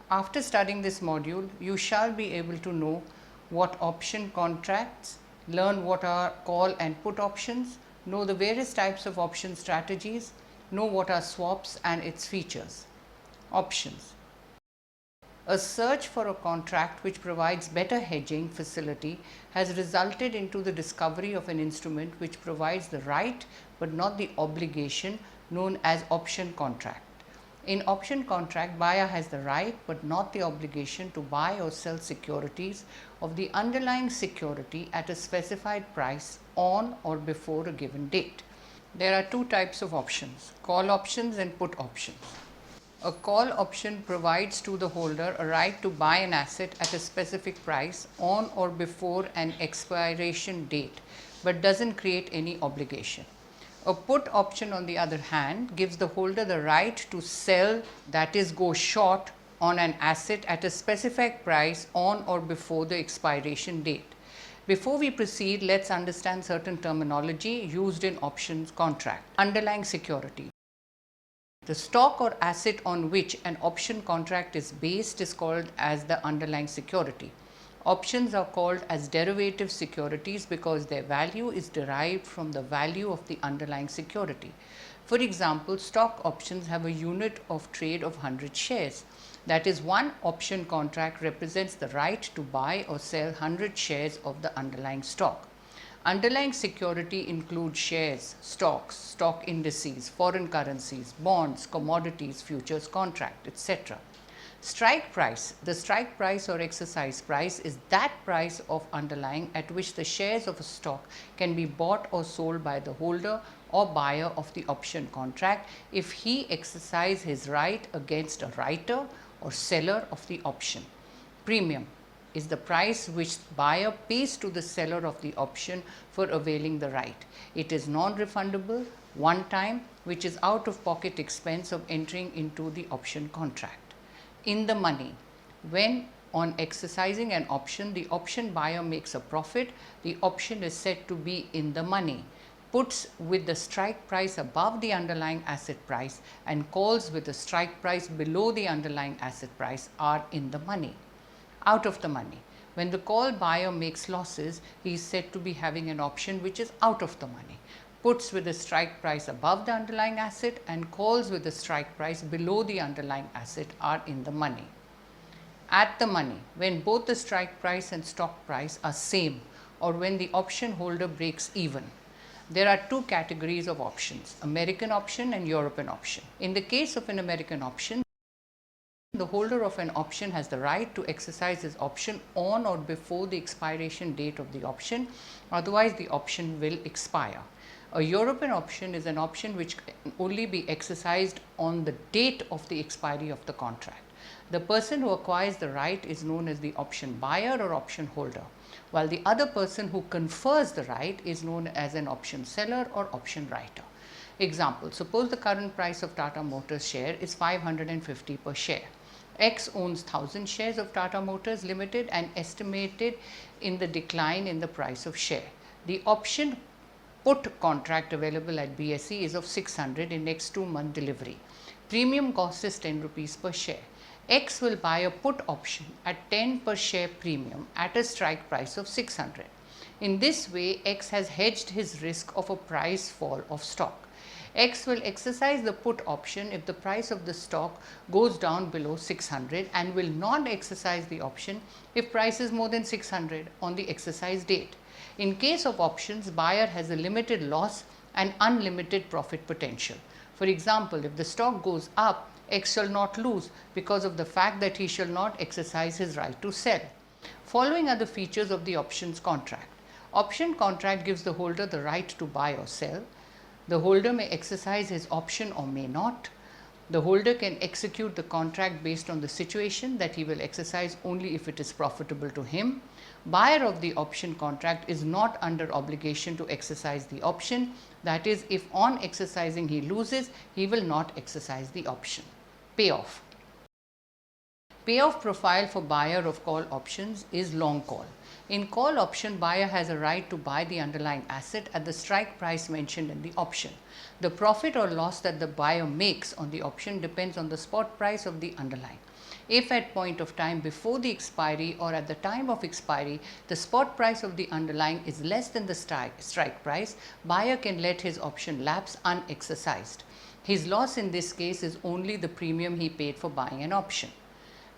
After studying this module, you shall be able to know what option contracts, learn what are call and put options, know the various types of option strategies, know what are swaps and its features. Options. A search for a contract which provides better hedging facility has resulted into the discovery of an instrument which provides the right but not the obligation, known as option contract. In option contract, buyer has the right but not the obligation to buy or sell securities of the underlying security at a specified price on or before a given date. There are two types of options: call options and put options. A call option provides to the holder a right to buy an asset at a specific price on or before an expiration date, but doesn't create any obligation. A put option, on the other hand, gives the holder the right to sell, that is, go short on an asset at a specific price on or before the expiration date. Before we proceed, let's understand certain terminology used in options contract. Underlying security. The stock or asset on which an option contract is based is called as the underlying security. Options are called as derivative securities because their value is derived from the value of the underlying security. For example, stock options have a unit of trade of 100 shares. That is, one option contract represents the right to buy or sell 100 shares of the underlying stock. Underlying security includes shares, stocks, stock indices, foreign currencies, bonds, commodities, futures contract, etc. Strike price. The strike price or exercise price is that price of underlying at which the shares of a stock can be bought or sold by the holder or buyer of the option contract if he exercises his right against a writer or seller of the option. Premium is the price which buyer pays to the seller of the option for availing the right. It is non-refundable, one time, which is out of pocket expense of entering into the option contract. In the money. When on exercising an option, the option buyer makes a profit, the option is said to be in the money. Puts with the strike price above the underlying asset price and calls with the strike price below the underlying asset price are in the money. Out of the money. When the call buyer makes losses, he is said to be having an option which is out of the money. Puts with the strike price above the underlying asset and calls with the strike price below the underlying asset are in the money. At the money, when both the strike price and stock price are same, or when the option holder breaks even. There are two categories of options: American option and European option. In the case of an American option, the holder of an option has the right to exercise his option on or before the expiration date of the option, otherwise the option will expire. A European option is an option which can only be exercised on the date of the expiry of the contract. The person who acquires the right is known as the option buyer or option holder, while the other person who confers the right is known as an option seller or option writer. Example: suppose the current price of Tata Motors share is 550 per share. X owns 1000 shares of Tata Motors Limited and estimated in the decline in the price of share. The option put contract available at BSE is of 600 in next 2-month delivery. Premium cost is 10 rupees per share. X will buy a put option at 10 per share premium at a strike price of 600. In this way, X has hedged his risk of a price fall of stock. X will exercise the put option if the price of the stock goes down below 600 and will not exercise the option if price is more than 600 on the exercise date. In case of options, buyer has a limited loss and unlimited profit potential. For example, if the stock goes up, X shall not lose because of the fact that he shall not exercise his right to sell. Following are the features of the options contract. Option contract gives the holder the right to buy or sell. The holder may exercise his option or may not. The holder can execute the contract based on the situation that he will exercise only if it is profitable to him. Buyer of the option contract is not under obligation to exercise the option. That is, if on exercising he loses, he will not exercise the option. Payoff. Payoff profile for buyer of call options is long call. In call option, buyer has a right to buy the underlying asset at the strike price mentioned in the option. The profit or loss that the buyer makes on the option depends on the spot price of the underlying. If at point of time before the expiry or at the time of expiry, the spot price of the underlying is less than the strike price, buyer can let his option lapse unexercised. His loss in this case is only the premium he paid for buying an option.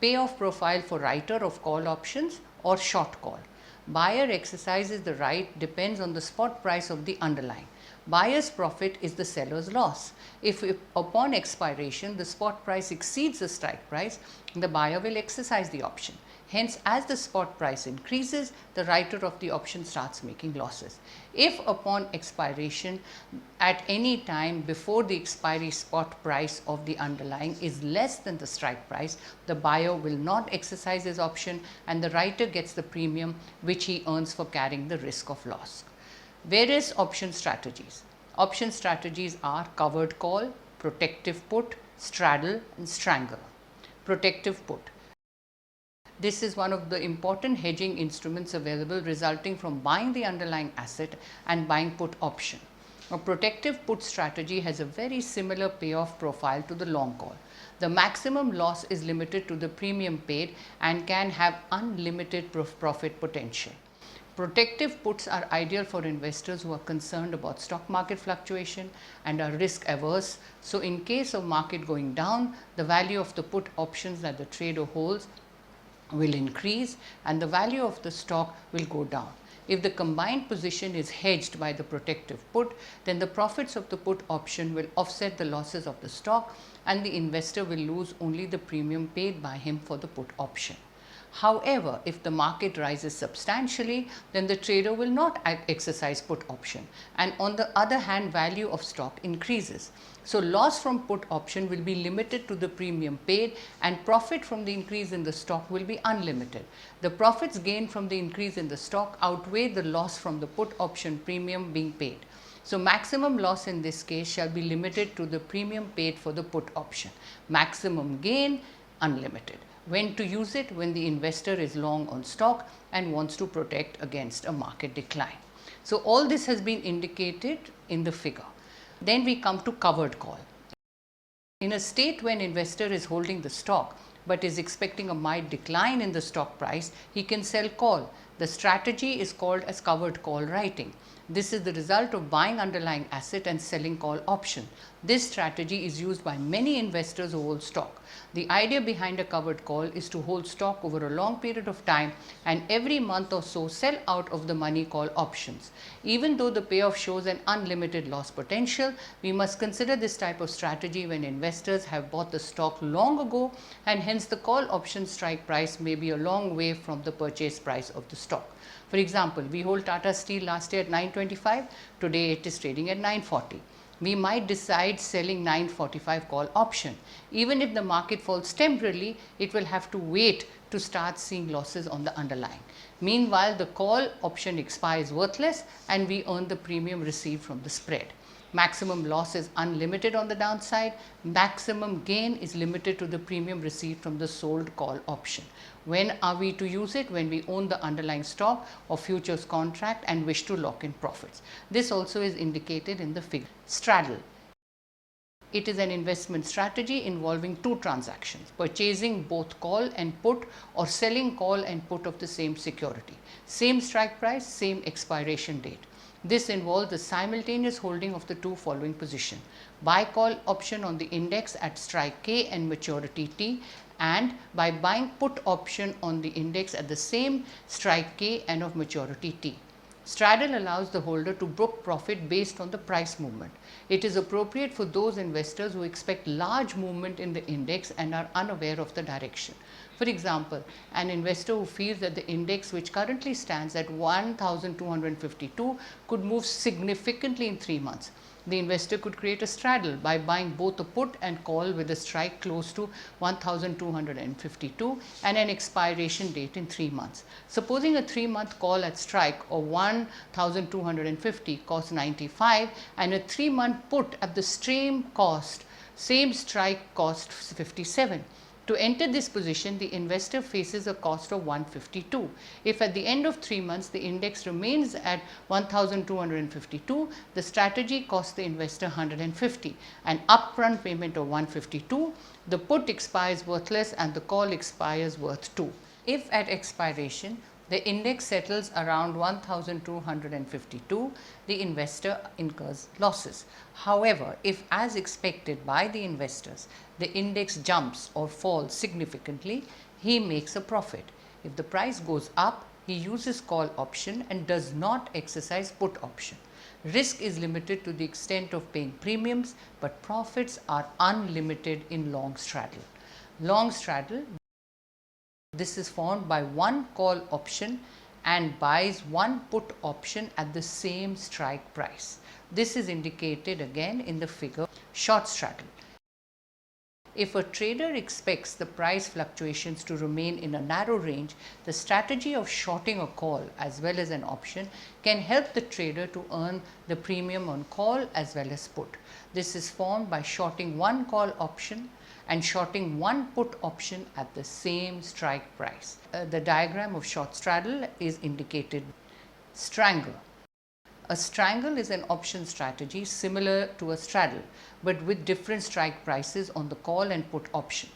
Payoff profile for writer of call options or short call. Buyer exercises the right depends on the spot price of the underlying. Buyer's profit is the seller's loss. If upon expiration the spot price exceeds the strike price, the buyer will exercise the option. Hence, as the spot price increases, the writer of the option starts making losses. If upon expiration at any time before the expiry spot price of the underlying is less than the strike price, the buyer will not exercise his option and the writer gets the premium which he earns for carrying the risk of loss. Various option strategies. Option strategies are covered call, protective put, straddle and strangle. Protective put. This is one of the important hedging instruments available resulting from buying the underlying asset and buying put option. A protective put strategy has a very similar payoff profile to the long call. The maximum loss is limited to the premium paid and can have unlimited profit potential. Protective puts are ideal for investors who are concerned about stock market fluctuation and are risk averse. So, in case of market going down, the value of the put options that the trader holds will increase and the value of the stock will go down. If the combined position is hedged by the protective put, then the profits of the put option will offset the losses of the stock and the investor will lose only the premium paid by him for the put option. However, if the market rises substantially, then the trader will not exercise put option and on the other hand value of stock increases. So, loss from put option will be limited to the premium paid and profit from the increase in the stock will be unlimited. The profits gained from the increase in the stock outweigh the loss from the put option premium being paid. So, maximum loss in this case shall be limited to the premium paid for the put option. Maximum gain unlimited. When to use it? When the investor is long on stock and wants to protect against a market decline. So, all this has been indicated in the figure. Then we come to covered call. In a state when investor is holding the stock but is expecting a mild decline in the stock price, he can sell call. The strategy is called as covered call writing. This is the result of buying underlying asset and selling call option. This strategy is used by many investors who hold stock. The idea behind a covered call is to hold stock over a long period of time and every month or so sell out of the money call options. Even though the payoff shows an unlimited loss potential, we must consider this type of strategy when investors have bought the stock long ago and hence the call option strike price may be a long way from the purchase price of the stock. For example, we hold Tata Steel last year at 925, today it is trading at 940. We might decide selling 945 call option. Even if the market falls temporarily, it will have to wait to start seeing losses on the underlying. Meanwhile, the call option expires worthless and we earn the premium received from the spread. Maximum loss is unlimited on the downside. Maximum gain is limited to the premium received from the sold call option. When are we to use it? When we own the underlying stock or futures contract and wish to lock in profits. This also is indicated in the figure. Straddle. It is an investment strategy involving two transactions, purchasing both call and put or selling call and put of the same security. Same strike price, same expiration date. This involves the simultaneous holding of the two following position: buy call option on the index at strike K and maturity T, and by buying put option on the index at the same strike K and of maturity T. Straddle allows the holder to book profit based on the price movement. It is appropriate for those investors who expect large movement in the index and are unaware of the direction. For example, an investor who feels that the index, which currently stands at 1252, could move significantly in 3 months. The investor could create a straddle by buying both a put and call with a strike close to 1252 and an expiration date in 3 months. Supposing a 3-month call at strike of 1250 costs 95 and a 3-month put at the same cost, same strike costs 57. To enter this position, the investor faces a cost of 152. If at the end of 3 months the index remains at 1252, the strategy costs the investor 150, an upfront payment of 152, the put expires worthless and the call expires worth 2. If at expiration the index settles around 1252, the investor incurs losses. However, if as expected by the investors, the index jumps or falls significantly, he makes a profit. If the price goes up, he uses call option and does not exercise put option. Risk is limited to the extent of paying premiums, but profits are unlimited in long straddle. Long straddle, this is formed by one call option and buys one put option at the same strike price. This is indicated again in the figure short straddle. If a trader expects the price fluctuations to remain in a narrow range, the strategy of shorting a call as well as an option can help the trader to earn the premium on call as well as put. This is formed by shorting one call option and shorting one put option at the same strike price. The diagram of short straddle is indicated. Strangle. A strangle is an option strategy similar to a straddle, but with different strike prices on the call and put options.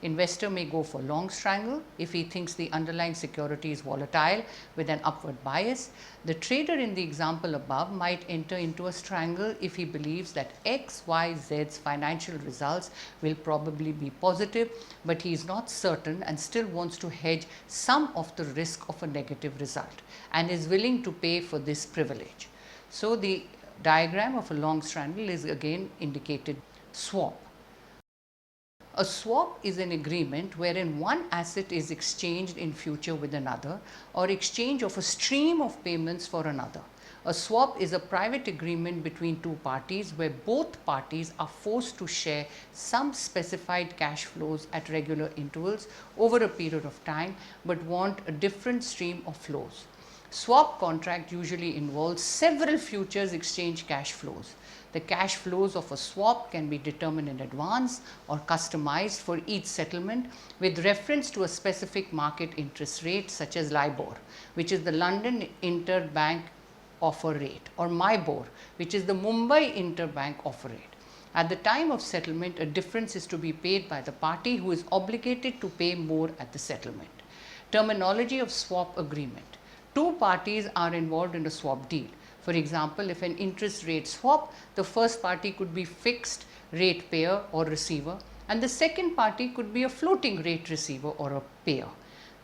Investor may go for long strangle if he thinks the underlying security is volatile with an upward bias. The trader in the example above might enter into a strangle if he believes that X, Y, Z's financial results will probably be positive, but he is not certain and still wants to hedge some of the risk of a negative result and is willing to pay for this privilege. So, the diagram of a long strangle is again indicated. Swap. A swap is an agreement wherein one asset is exchanged in future with another, or exchange of a stream of payments for another. A swap is a private agreement between two parties where both parties are forced to share some specified cash flows at regular intervals over a period of time, but want a different stream of flows. Swap contract usually involves several futures exchange cash flows. The cash flows of a swap can be determined in advance or customized for each settlement with reference to a specific market interest rate such as LIBOR, which is the London Interbank Offer Rate, or MIBOR, which is the Mumbai Interbank Offer Rate. At the time of settlement, a difference is to be paid by the party who is obligated to pay more at the settlement. Terminology of swap agreement. Two parties are involved in a swap deal. For example, if an interest rate swap, the first party could be fixed rate payer or receiver, and the second party could be a floating rate receiver or a payer.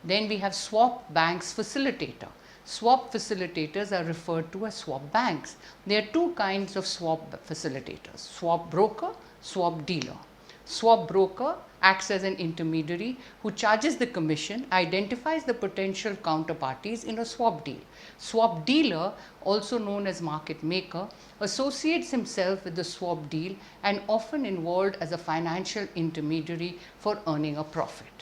Then we have swap banks facilitator. Swap facilitators are referred to as swap banks. There are two kinds of swap facilitators: swap broker, swap dealer. Swap broker acts as an intermediary who charges the commission, identifies the potential counterparties in a swap deal. Swap dealer, also known as market maker, associates himself with the swap deal and often involved as a financial intermediary for earning a profit.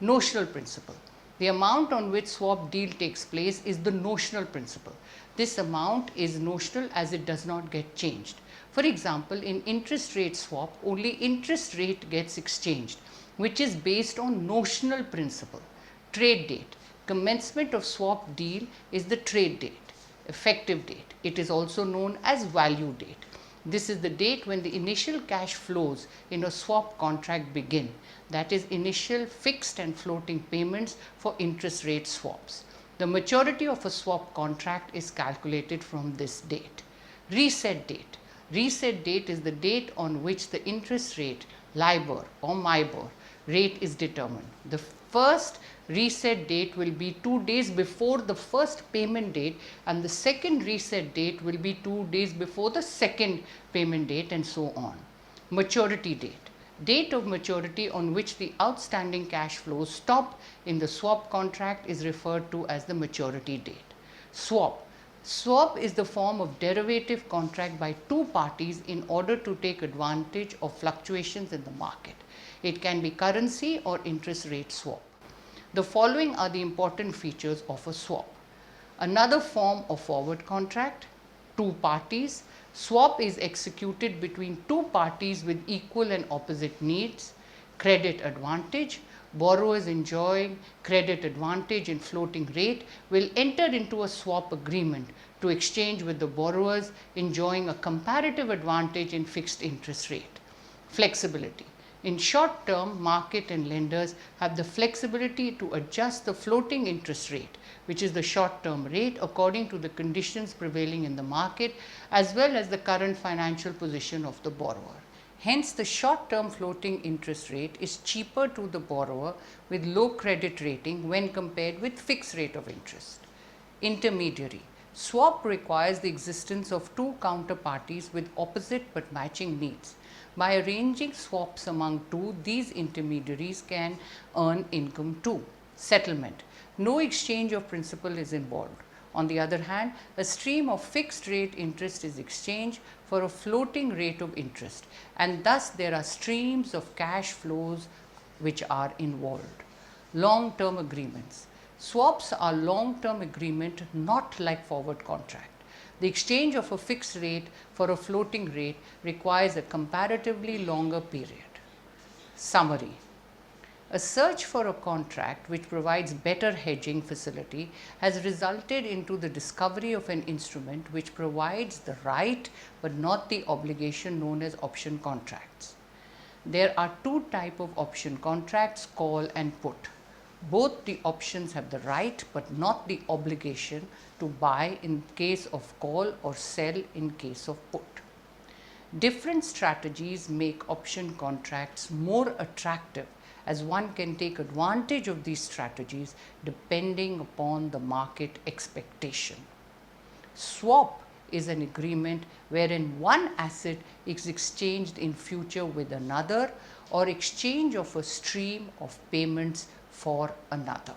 Notional principal. The amount on which swap deal takes place is the notional principal. This amount is notional as it does not get changed. For example, in interest rate swap, only interest rate gets exchanged, which is based on notional principal. Trade date. Commencement of swap deal is the trade date. Effective date. It is also known as value date. This is the date when the initial cash flows in a swap contract begin, that is, initial fixed and floating payments for interest rate swaps. The maturity of a swap contract is calculated from this date. Reset date. Reset date is the date on which the interest rate, LIBOR or MIBOR rate is determined. The first reset date will be 2 days before the first payment date, and the second reset date will be 2 days before the second payment date, and so on. Maturity date. Date of maturity on which the outstanding cash flows stop in the swap contract is referred to as the maturity date. Swap. Swap is the form of derivative contract by two parties in order to take advantage of fluctuations in the market. It can be currency or interest rate swap. The following are the important features of a swap. Another form of forward contract, two parties. Swap is executed between two parties with equal and opposite needs. Credit advantage: borrowers enjoying credit advantage in floating rate will enter into a swap agreement to exchange with the borrowers enjoying a comparative advantage in fixed interest rate. Flexibility: in short term, market and lenders have the flexibility to adjust the floating interest rate, which is the short term rate, according to the conditions prevailing in the market as well as the current financial position of the borrower. Hence, the short term floating interest rate is cheaper to the borrower with low credit rating when compared with fixed rate of interest. Intermediary: swap requires the existence of two counterparties with opposite but matching needs. By arranging swaps among two, these intermediaries can earn income too. Settlement: no exchange of principal is involved. On the other hand, a stream of fixed rate interest is exchanged for a floating rate of interest, and thus there are streams of cash flows which are involved. Long term agreements: swaps are long term agreement, not like forward contract. The exchange of a fixed rate for a floating rate requires a comparatively longer period. Summary: a search for a contract which provides better hedging facility has resulted into the discovery of an instrument which provides the right but not the obligation, known as option contracts. There are two types of option contracts, call and put. Both the options have the right but not the obligation to buy in case of call or sell in case of put. Different strategies make option contracts more attractive, as one can take advantage of these strategies depending upon the market expectation. Swap is an agreement wherein one asset is exchanged in future with another, or exchange of a stream of payments for another.